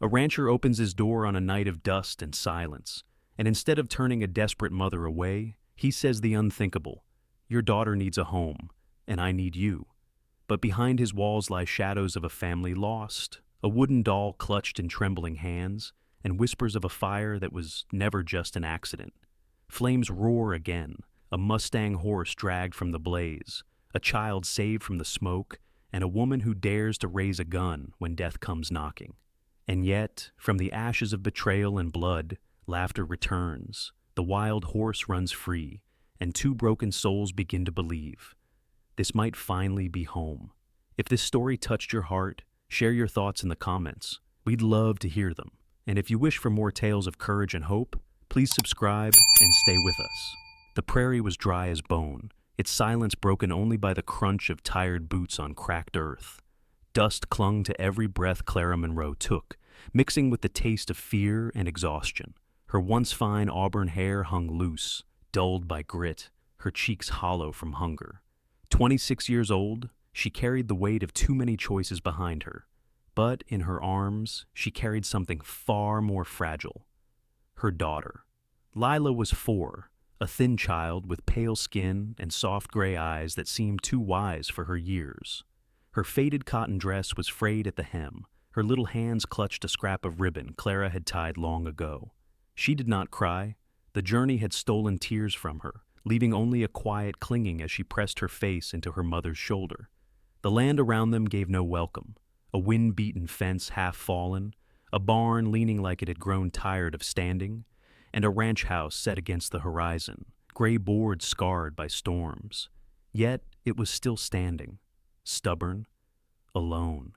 A rancher opens his door on a night of dust and silence, and instead of turning a desperate mother away, he says the unthinkable, "Your daughter needs a home, and I need you." But behind his walls lie shadows of a family lost, a wooden doll clutched in trembling hands, and whispers of a fire that was never just an accident. Flames roar again, a mustang horse dragged from the blaze, a child saved from the smoke, and a woman who dares to raise a gun when death comes knocking. And yet, from the ashes of betrayal and blood, laughter returns, the wild horse runs free, and two broken souls begin to believe. This might finally be home. If this story touched your heart, share your thoughts in the comments. We'd love to hear them. And if you wish for more tales of courage and hope, please subscribe and stay with us. The prairie was dry as bone, its silence broken only by the crunch of tired boots on cracked earth. Dust clung to every breath Clara Monroe took, mixing with the taste of fear and exhaustion. Her once fine auburn hair hung loose, dulled by grit, her cheeks hollow from hunger. 26 years old, she carried the weight of too many choices behind her. But in her arms, she carried something far more fragile. Her daughter. Lila was 4, a thin child with pale skin and soft gray eyes that seemed too wise for her years. Her faded cotton dress was frayed at the hem. Her little hands clutched a scrap of ribbon Clara had tied long ago. She did not cry. The journey had stolen tears from her, leaving only a quiet clinging as she pressed her face into her mother's shoulder. The land around them gave no welcome. A wind-beaten fence half fallen, a barn leaning like it had grown tired of standing, and a ranch house set against the horizon, gray boards scarred by storms. Yet it was still standing, stubborn, alone.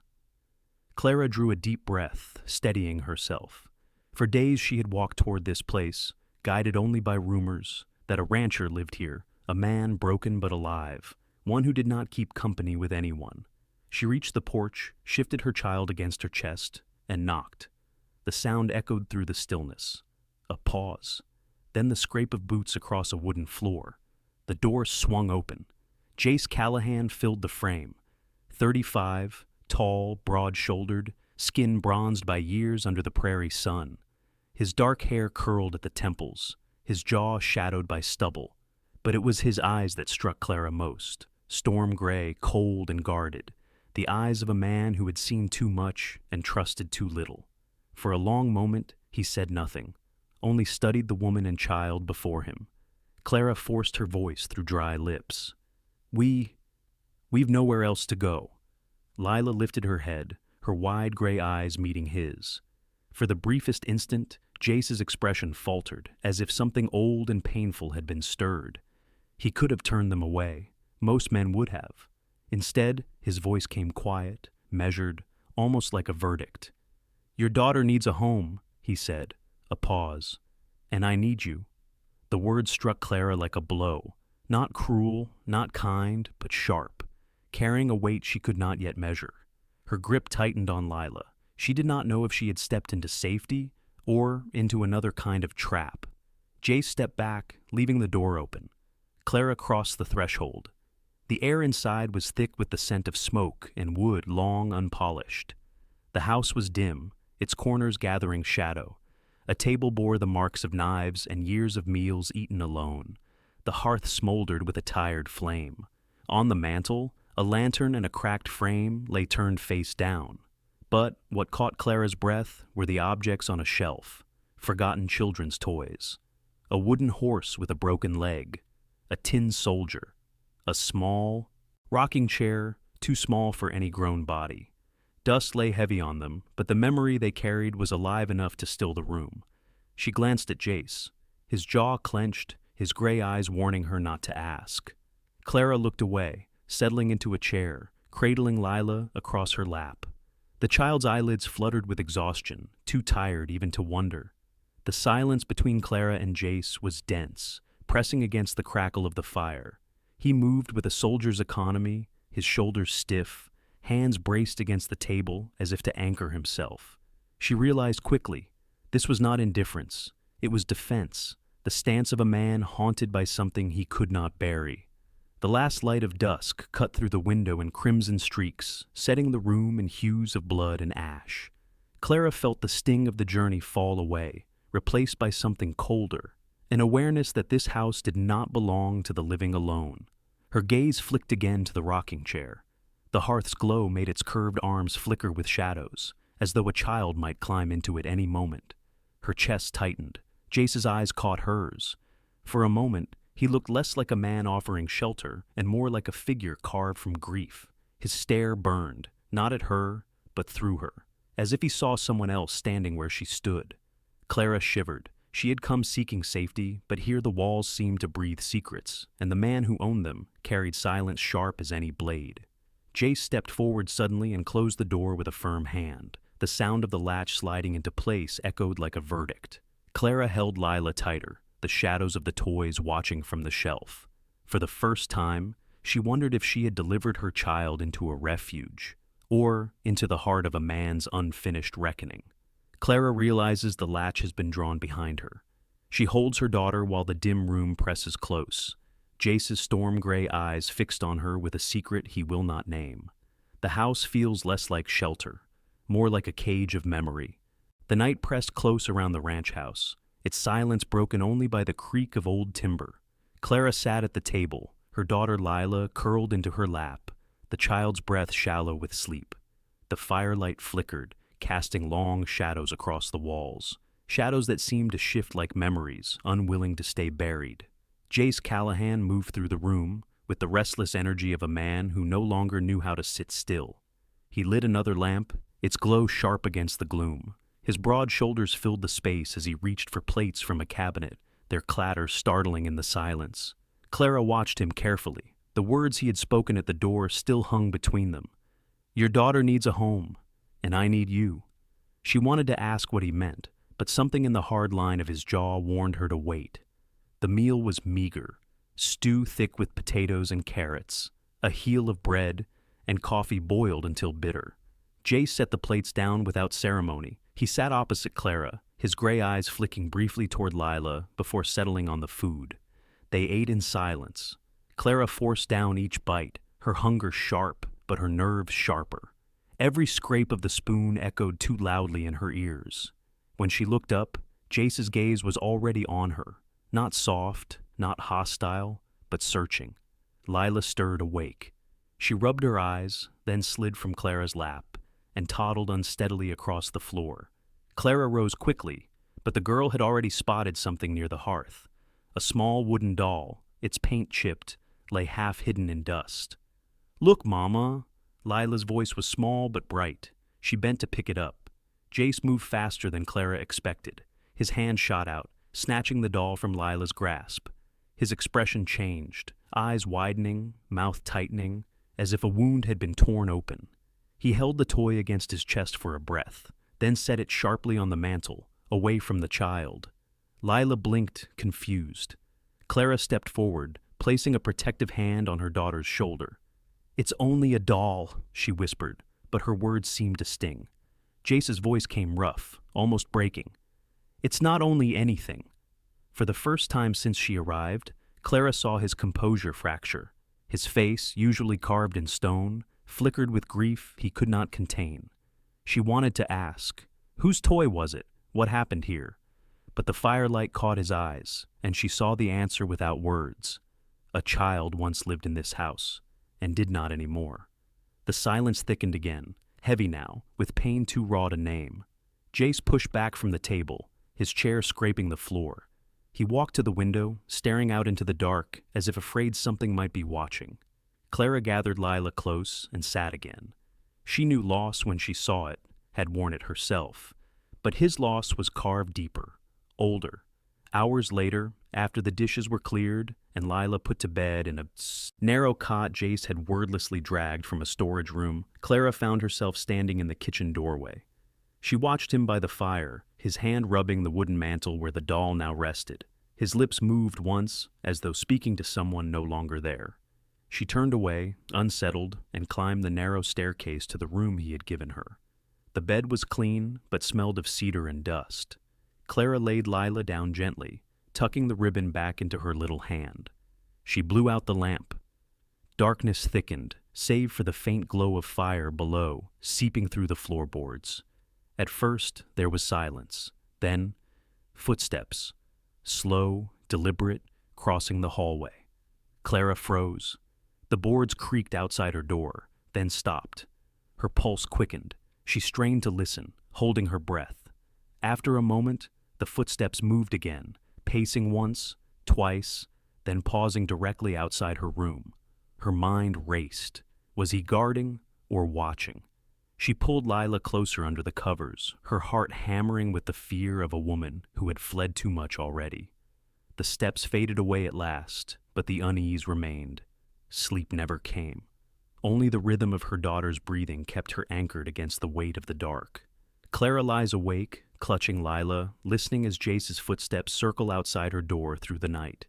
Clara drew a deep breath, steadying herself. For days she had walked toward this place, guided only by rumors that a rancher lived here, a man broken but alive, one who did not keep company with anyone. She reached the porch, shifted her child against her chest, and knocked. The sound echoed through the stillness. A pause. Then the scrape of boots across a wooden floor. The door swung open. Jace Callahan filled the frame. 35, tall, broad-shouldered, skin bronzed by years under the prairie sun. His dark hair curled at the temples, his jaw shadowed by stubble. But it was his eyes that struck Clara most. Storm gray, cold and guarded. The eyes of a man who had seen too much and trusted too little. For a long moment, he said nothing, only studied the woman and child before him. Clara forced her voice through dry lips. We've nowhere else to go." Lila lifted her head, her wide gray eyes meeting his. For the briefest instant, Jace's expression faltered, as if something old and painful had been stirred. He could have turned them away. Most men would have. Instead, his voice came quiet, measured, almost like a verdict. "Your daughter needs a home," he said, a pause. "And I need you." The words struck Clara like a blow, not cruel, not kind, but sharp, carrying a weight she could not yet measure. Her grip tightened on Lila. She did not know if she had stepped into safety or into another kind of trap. Jace stepped back, leaving the door open. Clara crossed the threshold. The air inside was thick with the scent of smoke and wood long unpolished. The house was dim, its corners gathering shadow. A table bore the marks of knives and years of meals eaten alone. The hearth smoldered with a tired flame. On the mantel, a lantern and a cracked frame lay turned face down. But what caught Clara's breath were the objects on a shelf, forgotten children's toys. A wooden horse with a broken leg, a tin soldier, a small rocking chair too small for any grown body. Dust lay heavy on them, but the memory they carried was alive enough to still the room. She glanced at Jace, his jaw clenched, his gray eyes warning her not to ask. Clara looked away, settling into a chair, cradling Lila across her lap. The child's eyelids fluttered with exhaustion, too tired even to wonder. The silence between Clara and Jace was dense, pressing against the crackle of the fire. He moved with a soldier's economy, his shoulders stiff, hands braced against the table as if to anchor himself. She realized quickly, this was not indifference, it was defense, the stance of a man haunted by something he could not bury. The last light of dusk cut through the window in crimson streaks, setting the room in hues of blood and ash. Clara felt the sting of the journey fall away, replaced by something colder, an awareness that this house did not belong to the living alone. Her gaze flicked again to the rocking chair. The hearth's glow made its curved arms flicker with shadows, as though a child might climb into it any moment. Her chest tightened. Jace's eyes caught hers. For a moment, he looked less like a man offering shelter and more like a figure carved from grief. His stare burned, not at her, but through her, as if he saw someone else standing where she stood. Clara shivered. She had come seeking safety, but here the walls seemed to breathe secrets, and the man who owned them carried silence sharp as any blade. Jace stepped forward suddenly and closed the door with a firm hand. The sound of the latch sliding into place echoed like a verdict. Clara held Lila tighter, the shadows of the toys watching from the shelf. For the first time, she wondered if she had delivered her child into a refuge, or into the heart of a man's unfinished reckoning. Clara realizes the latch has been drawn behind her. She holds her daughter while the dim room presses close. Jace's storm-gray eyes fixed on her with a secret he will not name. The house feels less like shelter, more like a cage of memory. The night pressed close around the ranch house, its silence broken only by the creak of old timber. Clara sat at the table, her daughter Lila curled into her lap, the child's breath shallow with sleep. The firelight flickered, casting long shadows across the walls, shadows that seemed to shift like memories, unwilling to stay buried. Jace Callahan moved through the room with the restless energy of a man who no longer knew how to sit still. He lit another lamp, its glow sharp against the gloom. His broad shoulders filled the space as he reached for plates from a cabinet, their clatter startling in the silence. Clara watched him carefully. The words he had spoken at the door still hung between them. "Your daughter needs a home, and I need you." She wanted to ask what he meant, but something in the hard line of his jaw warned her to wait. The meal was meager, stew thick with potatoes and carrots, a heel of bread, and coffee boiled until bitter. Jace set the plates down without ceremony. He sat opposite Clara, his gray eyes flicking briefly toward Lila before settling on the food. They ate in silence. Clara forced down each bite, her hunger sharp, but her nerves sharper. Every scrape of the spoon echoed too loudly in her ears. When she looked up, Jace's gaze was already on her, not soft, not hostile, but searching. Lila stirred awake. She rubbed her eyes, then slid from Clara's lap, and toddled unsteadily across the floor. Clara rose quickly, but the girl had already spotted something near the hearth. A small wooden doll, its paint chipped, lay half hidden in dust. "Look, Mama." Lila's voice was small but bright. She bent to pick it up. Jace moved faster than Clara expected. His hand shot out, snatching the doll from Lila's grasp. His expression changed, eyes widening, mouth tightening, as if a wound had been torn open. He held the toy against his chest for a breath, then set it sharply on the mantel, away from the child. Lila blinked, confused. Clara stepped forward, placing a protective hand on her daughter's shoulder. "It's only a doll," she whispered, but her words seemed to sting. Jace's voice came rough, almost breaking. "It's not only anything." For the first time since she arrived, Clara saw his composure fracture. His face, usually carved in stone, flickered with grief he could not contain. She wanted to ask, whose toy was it? What happened here? But the firelight caught his eyes, and she saw the answer without words. A child once lived in this house, and did not anymore. The silence thickened again, heavy now, with pain too raw to name. Jace pushed back from the table, his chair scraping the floor. He walked to the window, staring out into the dark as if afraid something might be watching. Clara gathered Lila close and sat again. She knew loss when she saw it, had worn it herself. But his loss was carved deeper, older. Hours later, after the dishes were cleared and Lila put to bed in a narrow cot Jace had wordlessly dragged from a storage room, Clara found herself standing in the kitchen doorway. She watched him by the fire, his hand rubbing the wooden mantel where the doll now rested. His lips moved once, as though speaking to someone no longer there. She turned away, unsettled, and climbed the narrow staircase to the room he had given her. The bed was clean, but smelled of cedar and dust. Clara laid Lila down gently, tucking the ribbon back into her little hand. She blew out the lamp. Darkness thickened, save for the faint glow of fire below, seeping through the floorboards. At first, there was silence. Then, footsteps, slow, deliberate, crossing the hallway. Clara froze. The boards creaked outside her door, then stopped. Her pulse quickened. She strained to listen, holding her breath. After a moment, the footsteps moved again, pacing once, twice, then pausing directly outside her room. Her mind raced. Was he guarding or watching? She pulled Lila closer under the covers, her heart hammering with the fear of a woman who had fled too much already. The steps faded away at last, but the unease remained. Sleep never came. Only the rhythm of her daughter's breathing kept her anchored against the weight of the dark. Clara lies awake, clutching Lila, listening as Jace's footsteps circle outside her door through the night.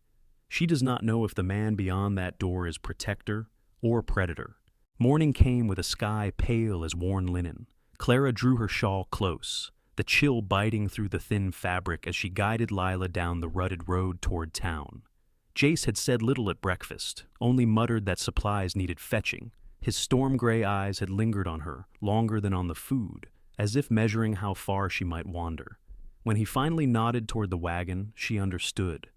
She does not know if the man beyond that door is protector or predator. Morning came with a sky pale as worn linen. Clara drew her shawl close, the chill biting through the thin fabric as she guided Lila down the rutted road toward town. Jace had said little at breakfast, only muttered that supplies needed fetching. His storm-gray eyes had lingered on her, longer than on the food, as if measuring how far she might wander. When he finally nodded toward the wagon, she understood.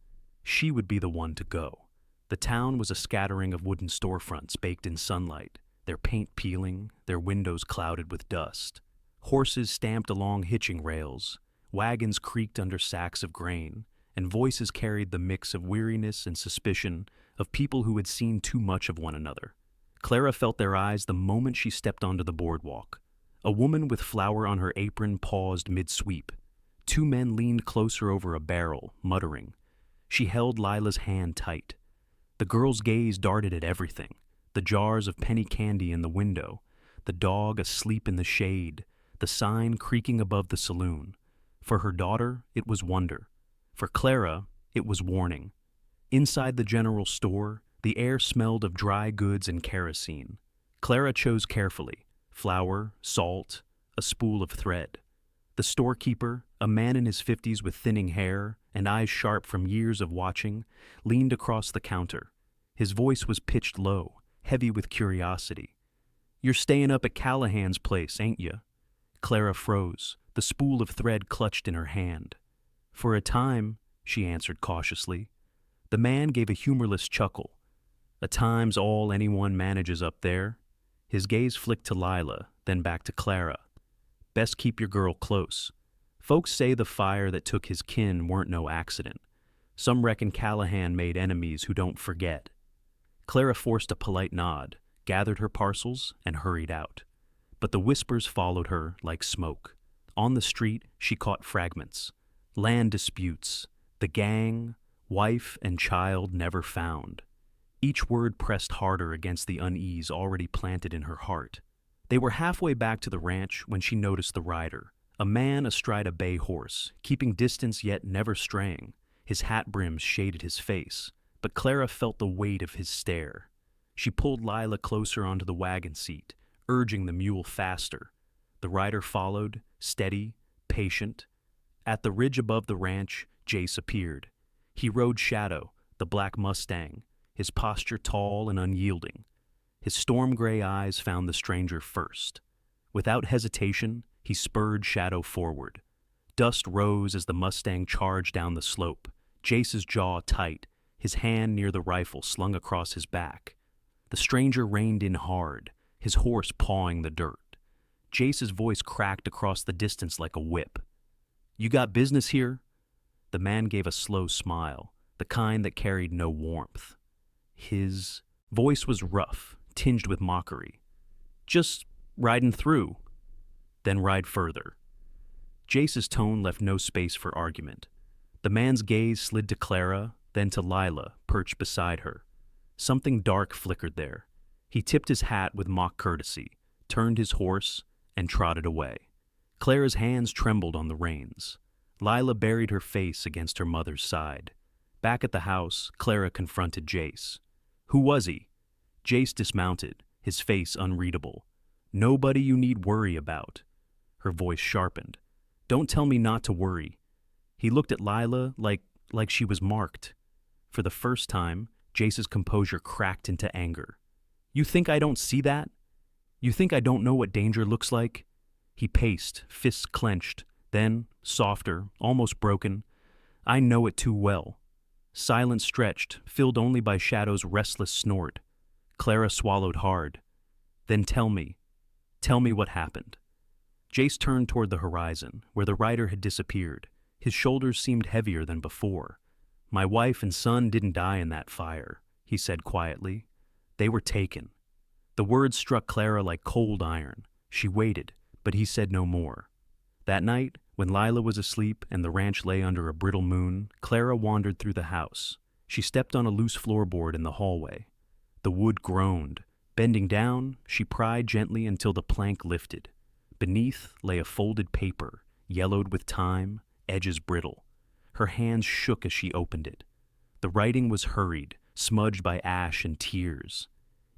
She would be the one to go. The town was a scattering of wooden storefronts baked in sunlight, their paint peeling, their windows clouded with dust. Horses stamped along hitching rails, wagons creaked under sacks of grain, and voices carried the mix of weariness and suspicion of people who had seen too much of one another. Clara felt their eyes the moment she stepped onto the boardwalk. A woman with flour on her apron paused mid-sweep. Two men leaned closer over a barrel, muttering. She held Lila's hand tight. The girl's gaze darted at everything. The jars of penny candy in the window, the dog asleep in the shade, the sign creaking above the saloon. For her daughter, it was wonder. For Clara, it was warning. Inside the general store, the air smelled of dry goods and kerosene. Clara chose carefully: flour, salt, a spool of thread. The storekeeper, a man in his 50s with thinning hair and eyes sharp from years of watching, leaned across the counter. His voice was pitched low, heavy with curiosity. "You're staying up at Callahan's place, ain't you?" Clara froze, the spool of thread clutched in her hand. "For a time," she answered cautiously. The man gave a humorless chuckle. "A time's all anyone manages up there." His gaze flicked to Lila, then back to Clara. "Best keep your girl close. Folks say the fire that took his kin weren't no accident. Some reckon Callahan made enemies who don't forget." Clara forced a polite nod, gathered her parcels, and hurried out. But the whispers followed her like smoke. On the street, she caught fragments. Land disputes, the gang, wife and child never found. Each word pressed harder against the unease already planted in her heart. They were halfway back to the ranch when she noticed the rider, a man astride a bay horse, keeping distance yet never straying. His hat brims shaded his face, but Clara felt the weight of his stare. She pulled Lila closer onto the wagon seat, urging the mule faster. The rider followed, steady, patient. At the ridge above the ranch, Jace appeared. He rode Shadow, the black mustang, his posture tall and unyielding. His storm-gray eyes found the stranger first. Without hesitation, he spurred Shadow forward. Dust rose as the mustang charged down the slope, Jace's jaw tight, his hand near the rifle slung across his back. The stranger reined in hard, his horse pawing the dirt. Jace's voice cracked across the distance like a whip. "You got business here?" The man gave a slow smile, the kind that carried no warmth. His voice was rough, tinged with mockery. "Just riding through." "Then ride further." Jace's tone left no space for argument. The man's gaze slid to Clara, then to Lila, perched beside her. Something dark flickered there. He tipped his hat with mock courtesy, turned his horse, and trotted away. Clara's hands trembled on the reins. Lila buried her face against her mother's side. Back at the house, Clara confronted Jace. "Who was he?" Jace dismounted, his face unreadable. "Nobody you need worry about." Her voice sharpened. "Don't tell me not to worry." He looked at Lila like she was marked. For the first time, Jace's composure cracked into anger. "You think I don't see that? You think I don't know what danger looks like?" He paced, fists clenched, then, softer, almost broken, "I know it too well." Silence stretched, filled only by Shadow's restless snort. Clara swallowed hard. "Then tell me what happened." Jace turned toward the horizon, where the rider had disappeared. His shoulders seemed heavier than before. "My wife and son didn't die in that fire," he said quietly. "They were taken." The words struck Clara like cold iron. She waited, but he said no more. That night, when Lila was asleep and the ranch lay under a brittle moon, Clara wandered through the house. She stepped on a loose floorboard in the hallway. The wood groaned. Bending down, she pried gently until the plank lifted. Beneath lay a folded paper, yellowed with time, edges brittle. Her hands shook as she opened it. The writing was hurried, smudged by ash and tears.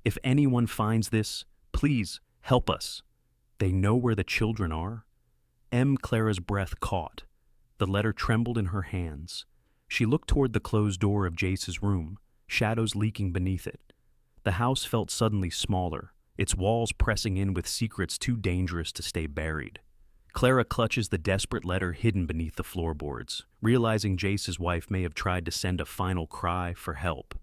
"If anyone finds this, please help us. They know where the children are." Clara's breath caught. The letter trembled in her hands. She looked toward the closed door of Jace's room, shadows leaking beneath it. The house felt suddenly smaller, its walls pressing in with secrets too dangerous to stay buried. Clara clutches the desperate letter hidden beneath the floorboards, realizing Jace's wife may have tried to send a final cry for help.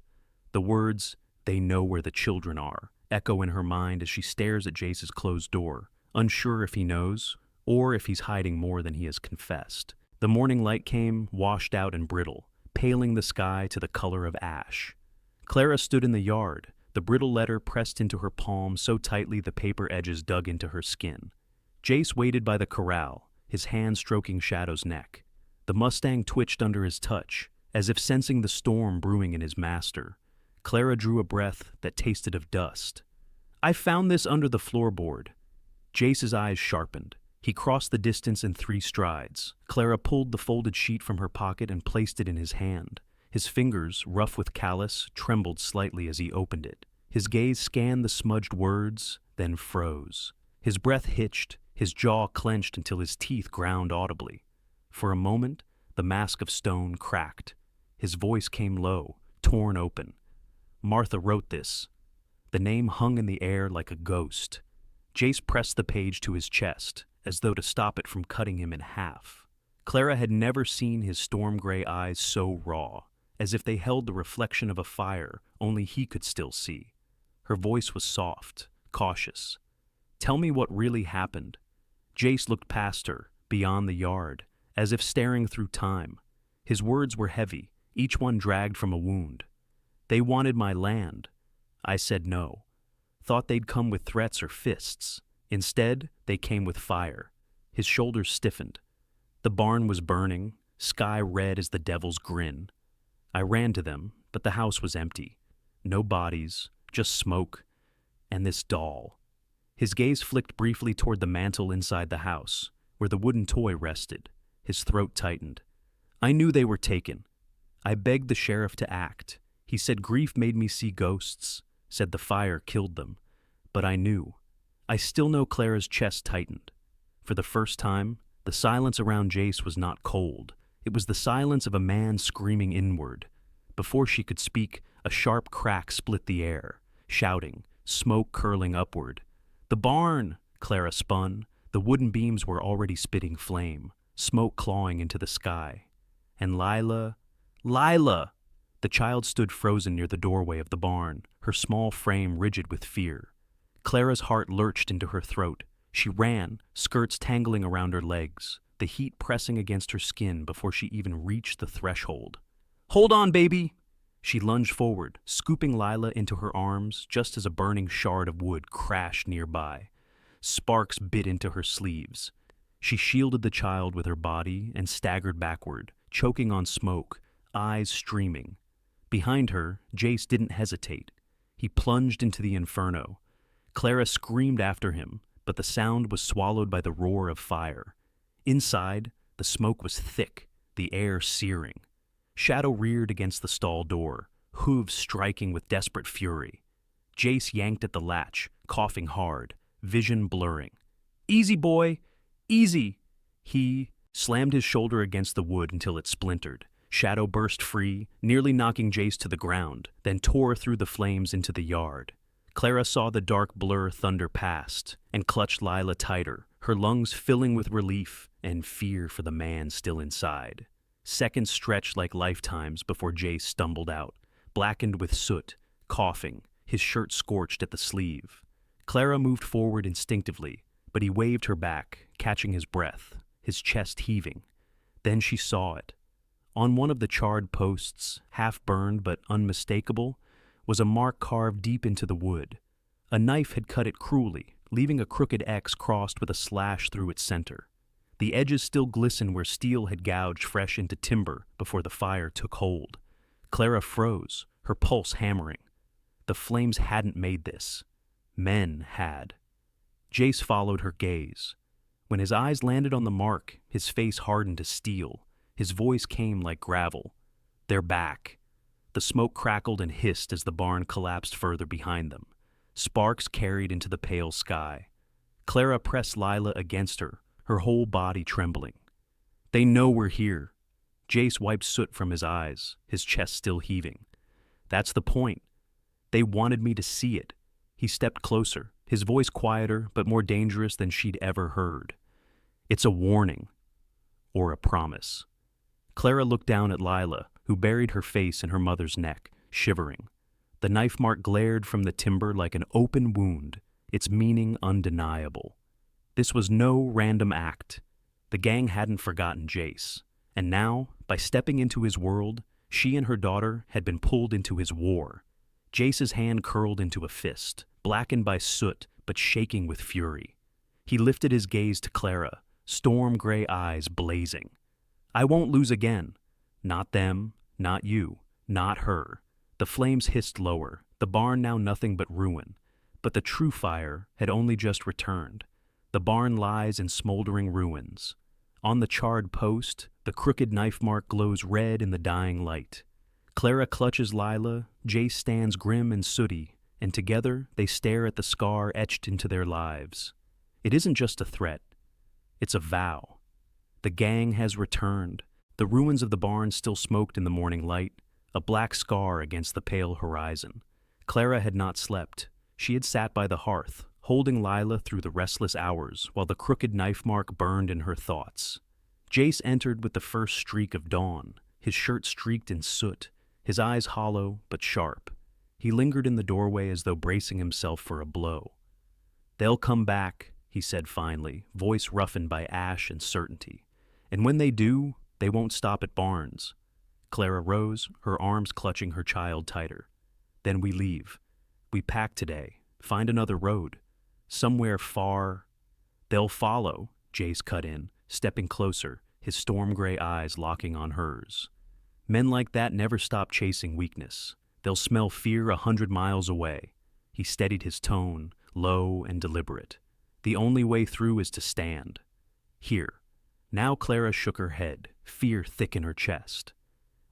The words, "They know where the children are," echo in her mind as she stares at Jace's closed door, unsure if he knows, or if he's hiding more than he has confessed. The morning light came, washed out and brittle, paling the sky to the color of ash. Clara stood in the yard, the brittle letter pressed into her palm so tightly the paper edges dug into her skin. Jace waited by the corral, his hand stroking Shadow's neck. The mustang twitched under his touch, as if sensing the storm brewing in his master. Clara drew a breath that tasted of dust. "I found this under the floorboard." Jace's eyes sharpened. He crossed the distance in 3 strides. Clara pulled the folded sheet from her pocket and placed it in his hand. His fingers, rough with callus, trembled slightly as he opened it. His gaze scanned the smudged words, then froze. His breath hitched, his jaw clenched until his teeth ground audibly. For a moment, the mask of stone cracked. His voice came low, torn open. "Martha wrote this." The name hung in the air like a ghost. Jace pressed the page to his chest, as though to stop it from cutting him in half. Clara had never seen his storm-gray eyes so raw, as if they held the reflection of a fire only he could still see. Her voice was soft, cautious. "Tell me what really happened." Jace looked past her, beyond the yard, as if staring through time. His words were heavy, each one dragged from a wound. "They wanted my land. I said no. Thought they'd come with threats or fists. Instead, they came with fire." His shoulders stiffened. The barn was burning, sky red as the devil's grin. "I ran to them, but the house was empty. No bodies, just smoke, and this doll." His gaze flicked briefly toward the mantel inside the house, where the wooden toy rested. His throat tightened. "I knew they were taken. I begged the sheriff to act. He said grief made me see ghosts, said the fire killed them. But I knew. I still know." Clara's chest tightened. For the first time, the silence around Jace was not cold. It was the silence of a man screaming inward. Before she could speak, a sharp crack split the air, shouting, smoke curling upward. "The barn!" Clara spun. The wooden beams were already spitting flame, smoke clawing into the sky. And Lila! The child stood frozen near the doorway of the barn, her small frame rigid with fear. Clara's heart lurched into her throat. She ran, skirts tangling around her legs, the heat pressing against her skin before she even reached the threshold. "Hold on, baby!" She lunged forward, scooping Lila into her arms just as a burning shard of wood crashed nearby. Sparks bit into her sleeves. She shielded the child with her body and staggered backward, choking on smoke, eyes streaming. Behind her, Jace didn't hesitate. He plunged into the inferno. Clara screamed after him, but the sound was swallowed by the roar of fire. Inside, the smoke was thick, the air searing. Shadow reared against the stall door, hooves striking with desperate fury. Jace yanked at the latch, coughing hard, vision blurring. "Easy, boy! Easy!" He slammed his shoulder against the wood until it splintered. Shadow burst free, nearly knocking Jace to the ground, then tore through the flames into the yard. Clara saw the dark blur thunder past and clutched Lila tighter, her lungs filling with relief and fear for the man still inside. Seconds stretched like lifetimes before Jace stumbled out, blackened with soot, coughing, his shirt scorched at the sleeve. Clara moved forward instinctively, but he waved her back, catching his breath, his chest heaving. Then she saw it. On one of the charred posts, half burned but unmistakable, was a mark carved deep into the wood. A knife had cut it cruelly, leaving a crooked X crossed with a slash through its center. The edges still glistened where steel had gouged fresh into timber before the fire took hold. Clara froze, her pulse hammering. The flames hadn't made this. Men had. Jace followed her gaze. When his eyes landed on the mark, his face hardened to steel. His voice came like gravel. They're back. The smoke crackled and hissed as the barn collapsed further behind them. Sparks carried into the pale sky. Clara pressed Lila against her, her whole body trembling. They know we're here. Jace wiped soot from his eyes, his chest still heaving. That's the point. They wanted me to see it. He stepped closer, his voice quieter but more dangerous than she'd ever heard. It's a warning. Or a promise. Clara looked down at Lila, who buried her face in her mother's neck, shivering. The knife mark glared from the timber like an open wound, its meaning undeniable. This was no random act. The gang hadn't forgotten Jace, and now, by stepping into his world, she and her daughter had been pulled into his war. Jace's hand curled into a fist, blackened by soot but shaking with fury. He lifted his gaze to Clara, storm-gray eyes blazing. I won't lose again. Not them, not you, not her. The flames hissed lower, the barn now nothing but ruin. But the true fire had only just returned. The barn lies in smoldering ruins. On the charred post, the crooked knife mark glows red in the dying light. Clara clutches Lila, Jace stands grim and sooty, and together they stare at the scar etched into their lives. It isn't just a threat. It's a vow. The gang has returned. The ruins of the barn still smoked in the morning light, a black scar against the pale horizon. Clara had not slept. She had sat by the hearth, holding Lila through the restless hours while the crooked knife mark burned in her thoughts. Jace entered with the first streak of dawn, his shirt streaked in soot, his eyes hollow but sharp. He lingered in the doorway as though bracing himself for a blow. They'll come back, he said finally, voice roughened by ash and certainty. And when they do, they won't stop at barns. Clara rose, her arms clutching her child tighter. Then we leave. We pack today, find another road. Somewhere far. They'll follow, Jace cut in, stepping closer, his storm-gray eyes locking on hers. Men like that never stop chasing weakness. They'll smell fear 100 miles away. He steadied his tone, low and deliberate. The only way through is to stand. Here. Now Clara shook her head, fear thick in her chest.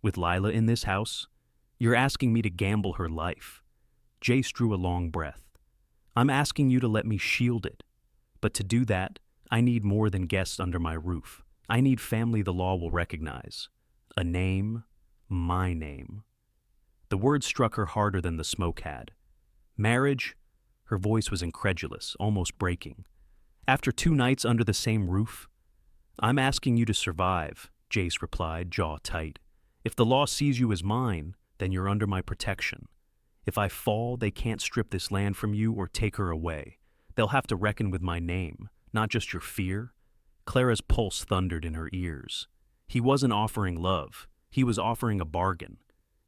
With Lila in this house, you're asking me to gamble her life. Jace drew a long breath. I'm asking you to let me shield it. But to do that, I need more than guests under my roof. I need family the law will recognize. A name, my name. The words struck her harder than the smoke had. Marriage? Her voice was incredulous, almost breaking. After 2 nights under the same roof? I'm asking you to survive, Jace replied, jaw tight. If the law sees you as mine, then you're under my protection. If I fall, they can't strip this land from you or take her away. They'll have to reckon with my name, not just your fear. Clara's pulse thundered in her ears. He wasn't offering love. He was offering a bargain.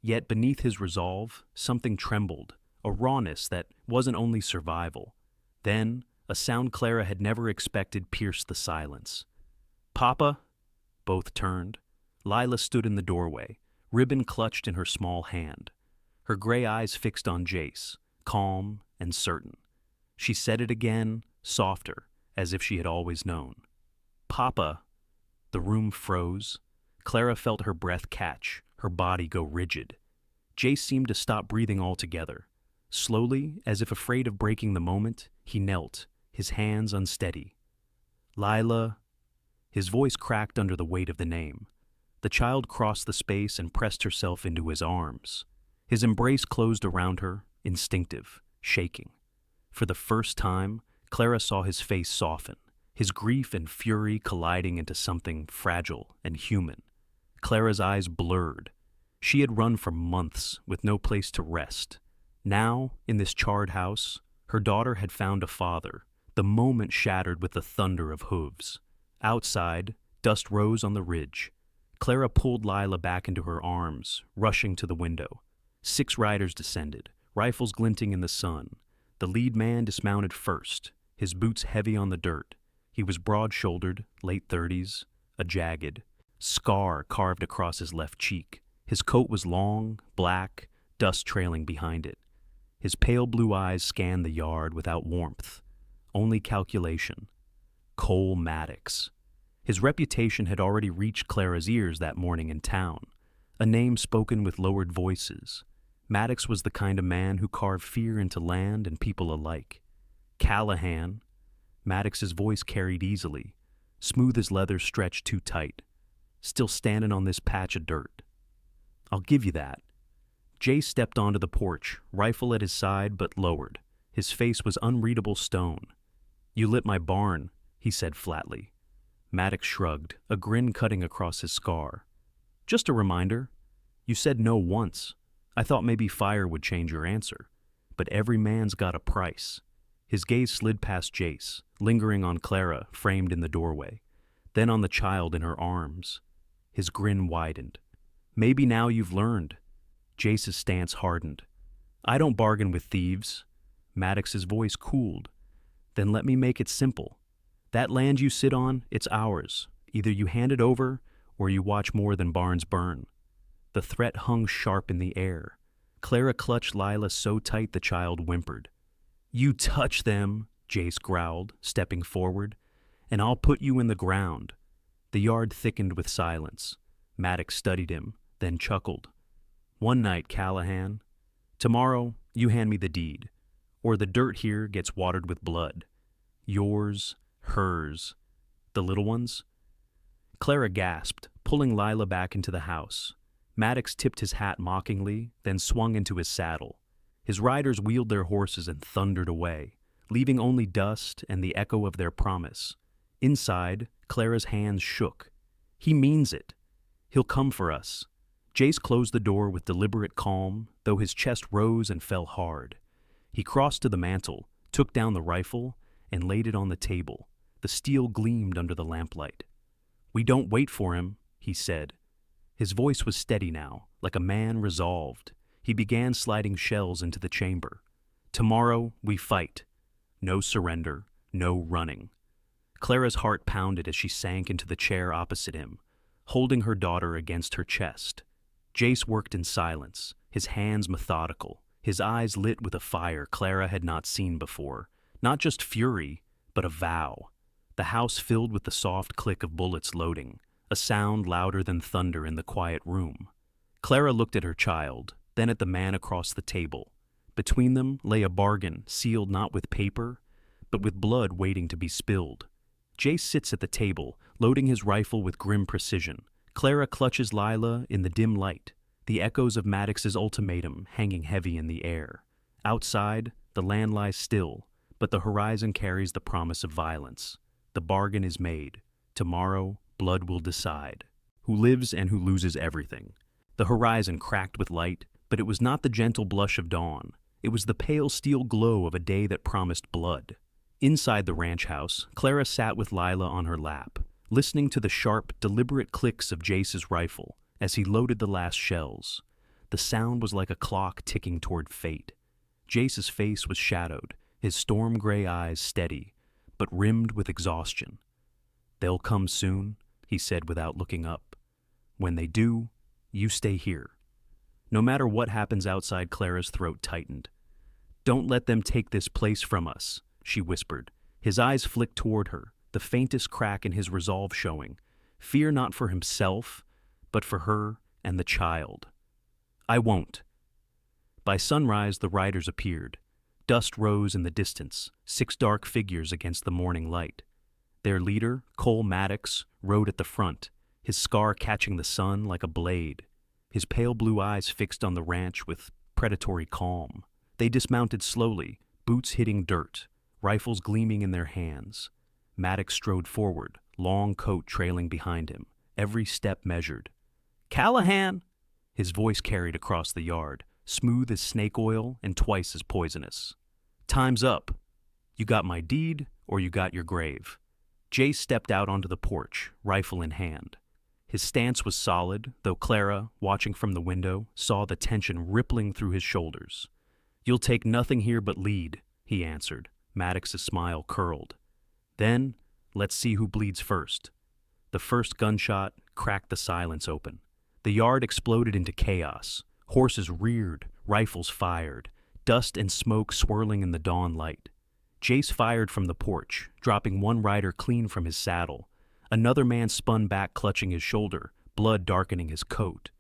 Yet beneath his resolve, something trembled, a rawness that wasn't only survival. Then, a sound Clara had never expected pierced the silence. Papa? Both turned. Lila stood in the doorway, ribbon clutched in her small hand. Her gray eyes fixed on Jace, calm and certain. She said it again, softer, as if she had always known. Papa. The room froze. Clara felt her breath catch, her body go rigid. Jace seemed to stop breathing altogether. Slowly, as if afraid of breaking the moment, he knelt, his hands unsteady. Lila. His voice cracked under the weight of the name. The child crossed the space and pressed herself into his arms. His embrace closed around her, instinctive, shaking. For the first time, Clara saw his face soften, his grief and fury colliding into something fragile and human. Clara's eyes blurred. She had run for months with no place to rest. Now, in this charred house, her daughter had found a father, the moment shattered with the thunder of hooves. Outside, dust rose on the ridge. Clara pulled Lila back into her arms, rushing to the window. 6 riders descended, rifles glinting in the sun. The lead man dismounted first, his boots heavy on the dirt. He was broad-shouldered, late 30s, a jagged scar carved across his left cheek. His coat was long, black, dust trailing behind it. His pale blue eyes scanned the yard without warmth, only calculation. Cole Maddox. His reputation had already reached Clara's ears that morning in town, a name spoken with lowered voices. Maddox was the kind of man who carved fear into land and people alike. Callahan. Maddox's voice carried easily, smooth as leather stretched too tight. Still standing on this patch of dirt. I'll give you that. Jay stepped onto the porch, rifle at his side but lowered. His face was unreadable stone. You lit my barn, he said flatly. Maddox shrugged, a grin cutting across his scar. Just a reminder. You said no once. I thought maybe fire would change your answer. But every man's got a price. His gaze slid past Jace, lingering on Clara, framed in the doorway, then on the child in her arms. His grin widened. Maybe now you've learned. Jace's stance hardened. I don't bargain with thieves. Maddox's voice cooled. Then let me make it simple. That land you sit on, it's ours. Either you hand it over, or you watch more than barns burn. The threat hung sharp in the air. Clara clutched Lila so tight the child whimpered. You touch them, Jace growled, stepping forward, and I'll put you in the ground. The yard thickened with silence. Maddox studied him, then chuckled. One night, Callahan. Tomorrow, you hand me the deed, or the dirt here gets watered with blood. Yours, hers. The little ones? Clara gasped, pulling Lila back into the house. Maddox tipped his hat mockingly, then swung into his saddle. His riders wheeled their horses and thundered away, leaving only dust and the echo of their promise. Inside, Clara's hands shook. He means it. He'll come for us. Jace closed the door with deliberate calm, though his chest rose and fell hard. He crossed to the mantel, took down the rifle, and laid it on the table. The steel gleamed under the lamplight. We don't wait for him, he said. His voice was steady now, like a man resolved. He began sliding shells into the chamber. Tomorrow, we fight. No surrender, no running. Clara's heart pounded as she sank into the chair opposite him, holding her daughter against her chest. Jace worked in silence, his hands methodical, his eyes lit with a fire Clara had not seen before. Not just fury, but a vow. The house filled with the soft click of bullets loading, a sound louder than thunder in the quiet room. Clara looked at her child, then at the man across the table. Between them lay a bargain sealed not with paper, but with blood waiting to be spilled. Jace sits at the table, loading his rifle with grim precision. Clara clutches Lila in the dim light, the echoes of Maddox's ultimatum hanging heavy in the air. Outside, the land lies still, but the horizon carries the promise of violence. The bargain is made. Tomorrow, blood will decide who lives and who loses everything. The horizon cracked with light, but it was not the gentle blush of dawn. It was the pale steel glow of a day that promised blood. Inside the ranch house, Clara sat with Lila on her lap, listening to the sharp, deliberate clicks of Jace's rifle as he loaded the last shells. The sound was like a clock ticking toward fate. Jace's face was shadowed, his storm-gray eyes steady, but rimmed with exhaustion. They'll come soon, he said without looking up. When they do, you stay here. No matter what happens outside, Clara's throat tightened. Don't let them take this place from us, she whispered. His eyes flicked toward her, the faintest crack in his resolve showing. Fear not for himself, but for her and the child. I won't. By sunrise, the riders appeared. Dust rose in the distance, 6 dark figures against the morning light. Their leader, Cole Maddox, rode at the front, his scar catching the sun like a blade, his pale blue eyes fixed on the ranch with predatory calm. They dismounted slowly, boots hitting dirt, rifles gleaming in their hands. Maddox strode forward, long coat trailing behind him, every step measured. "Callahan!" His voice carried across the yard, smooth as snake oil and twice as poisonous. "Time's up. You got my deed, or you got your grave." Jace stepped out onto the porch, rifle in hand. His stance was solid, though Clara, watching from the window, saw the tension rippling through his shoulders. "You'll take nothing here but lead," he answered. Maddox's smile curled. "Then, let's see who bleeds first." The first gunshot cracked the silence open. The yard exploded into chaos. Horses reared, rifles fired, dust and smoke swirling in the dawn light. Jace fired from the porch, dropping one rider clean from his saddle. Another man spun back clutching his shoulder, blood darkening his coat.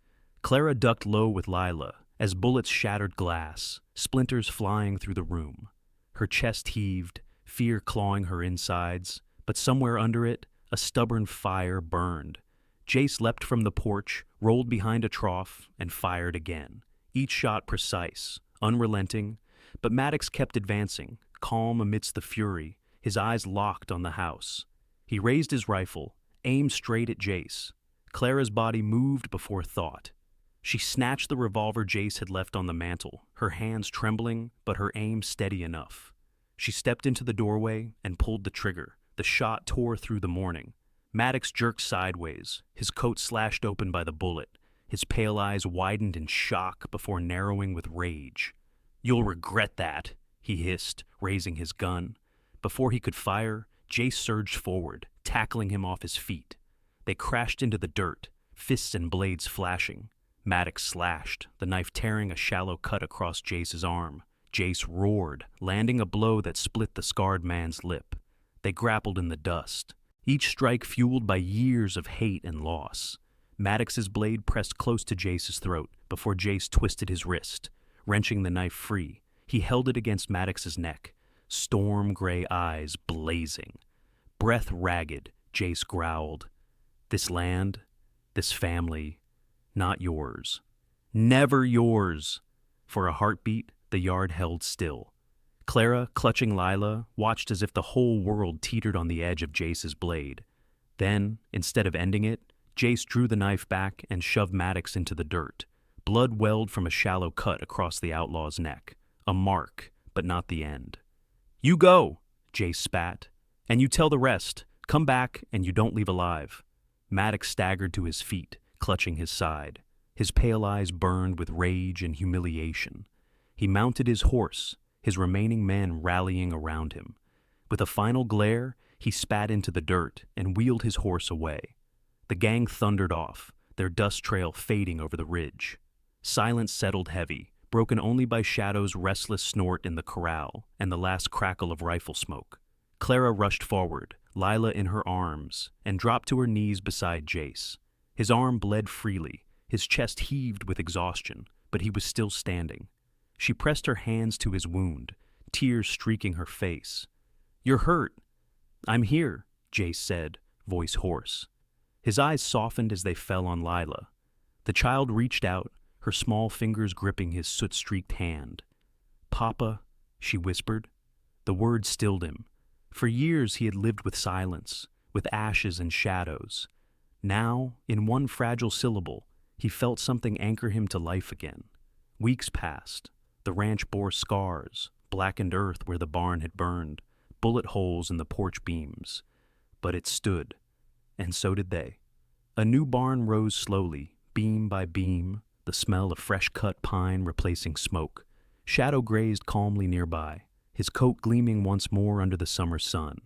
Clara ducked low with Lila, as bullets shattered glass, splinters flying through the room. Her chest heaved, fear clawing her insides, but somewhere under it, a stubborn fire burned. Jace leapt from the porch, rolled behind a trough, and fired again. Each shot precise, unrelenting, but Maddox kept advancing, calm amidst the fury, his eyes locked on the house. He raised his rifle, aimed straight at Jace. Clara's body moved before thought. She snatched the revolver Jace had left on the mantel, her hands trembling, but her aim steady enough. She stepped into the doorway and pulled the trigger. The shot tore through the morning. Maddox jerked sideways, his coat slashed open by the bullet. His pale eyes widened in shock before narrowing with rage. "You'll regret that," he hissed, raising his gun. Before he could fire, Jace surged forward, tackling him off his feet. They crashed into the dirt, fists and blades flashing. Maddox slashed, the knife tearing a shallow cut across Jace's arm. Jace roared, landing a blow that split the scarred man's lip. They grappled in the dust, each strike fueled by years of hate and loss. Maddox's blade pressed close to Jace's throat before Jace twisted his wrist, wrenching the knife free. He held it against Maddox's neck, storm-gray eyes blazing. Breath ragged, Jace growled, "This land, this family, not yours. Never yours." For a heartbeat, the yard held still. Clara, clutching Lila, watched as if the whole world teetered on the edge of Jace's blade. Then, instead of ending it, Jace drew the knife back and shoved Maddox into the dirt. Blood welled from a shallow cut across the outlaw's neck. A mark, but not the end. "You go," Jace spat, "and you tell the rest. Come back, and you don't leave alive." Maddox staggered to his feet, clutching his side. His pale eyes burned with rage and humiliation. He mounted his horse, his remaining men rallying around him. With a final glare, he spat into the dirt and wheeled his horse away. The gang thundered off, their dust trail fading over the ridge. Silence settled heavy, broken only by Shadow's restless snort in the corral and the last crackle of rifle smoke. Clara rushed forward, Lila in her arms, and dropped to her knees beside Jace. His arm bled freely, his chest heaved with exhaustion, but he was still standing. She pressed her hands to his wound, tears streaking her face. "You're hurt." "I'm here," Jace said, voice hoarse. His eyes softened as they fell on Lila. The child reached out, her small fingers gripping his soot-streaked hand. "Papa," she whispered. The word stilled him. For years he had lived with silence, with ashes and shadows. Now, in one fragile syllable, he felt something anchor him to life again. Weeks passed. The ranch bore scars, blackened earth where the barn had burned, bullet holes in the porch beams. But it stood, and so did they. A new barn rose slowly, beam by beam, the smell of fresh-cut pine replacing smoke. Shadow grazed calmly nearby, his coat gleaming once more under the summer sun.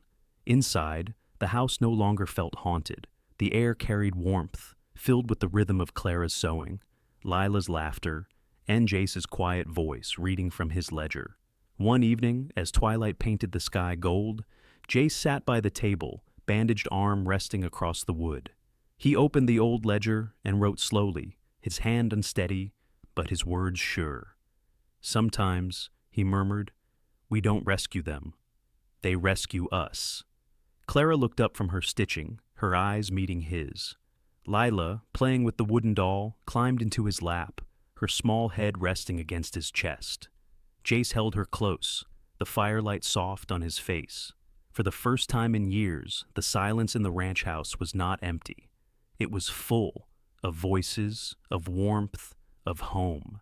Inside, the house no longer felt haunted. The air carried warmth, filled with the rhythm of Clara's sewing, Lila's laughter, and Jace's quiet voice reading from his ledger. One evening, as twilight painted the sky gold, Jace sat by the table, bandaged arm resting across the wood. He opened the old ledger and wrote slowly, his hand unsteady, but his words sure. "Sometimes," he murmured, "we don't rescue them. They rescue us." Clara looked up from her stitching, her eyes meeting his. Lila, playing with the wooden doll, climbed into his lap, her small head resting against his chest. Jace held her close, the firelight soft on his face. For the first time in years, the silence in the ranch house was not empty. It was full of voices, of warmth, of home.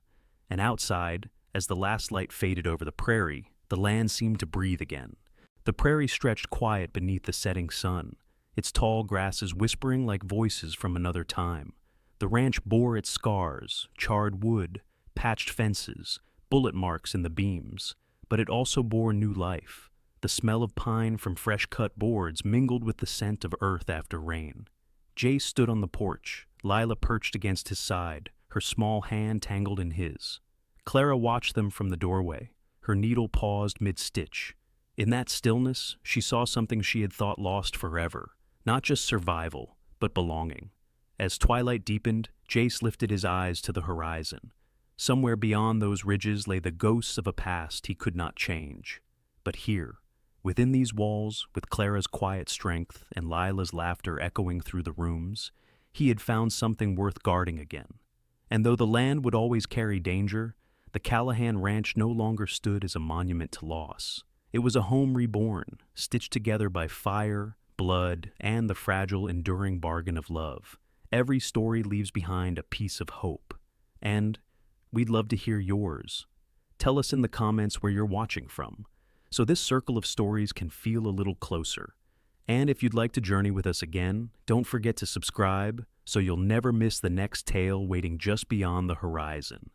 And outside, as the last light faded over the prairie, the land seemed to breathe again. The prairie stretched quiet beneath the setting sun, its tall grasses whispering like voices from another time. The ranch bore its scars, charred wood, patched fences, bullet marks in the beams, but it also bore new life. The smell of pine from fresh-cut boards mingled with the scent of earth after rain. Jay stood on the porch, Lila perched against his side, her small hand tangled in his. Clara watched them from the doorway, her needle paused mid-stitch. In that stillness, she saw something she had thought lost forever, not just survival, but belonging. As twilight deepened, Jace lifted his eyes to the horizon. Somewhere beyond those ridges lay the ghosts of a past he could not change. But here, within these walls, with Clara's quiet strength and Lila's laughter echoing through the rooms, he had found something worth guarding again. And though the land would always carry danger, the Callahan Ranch no longer stood as a monument to loss. It was a home reborn, stitched together by fire, blood, and the fragile, enduring bargain of love. Every story leaves behind a piece of hope. And we'd love to hear yours. Tell us in the comments where you're watching from, so this circle of stories can feel a little closer. And if you'd like to journey with us again, don't forget to subscribe so you'll never miss the next tale waiting just beyond the horizon.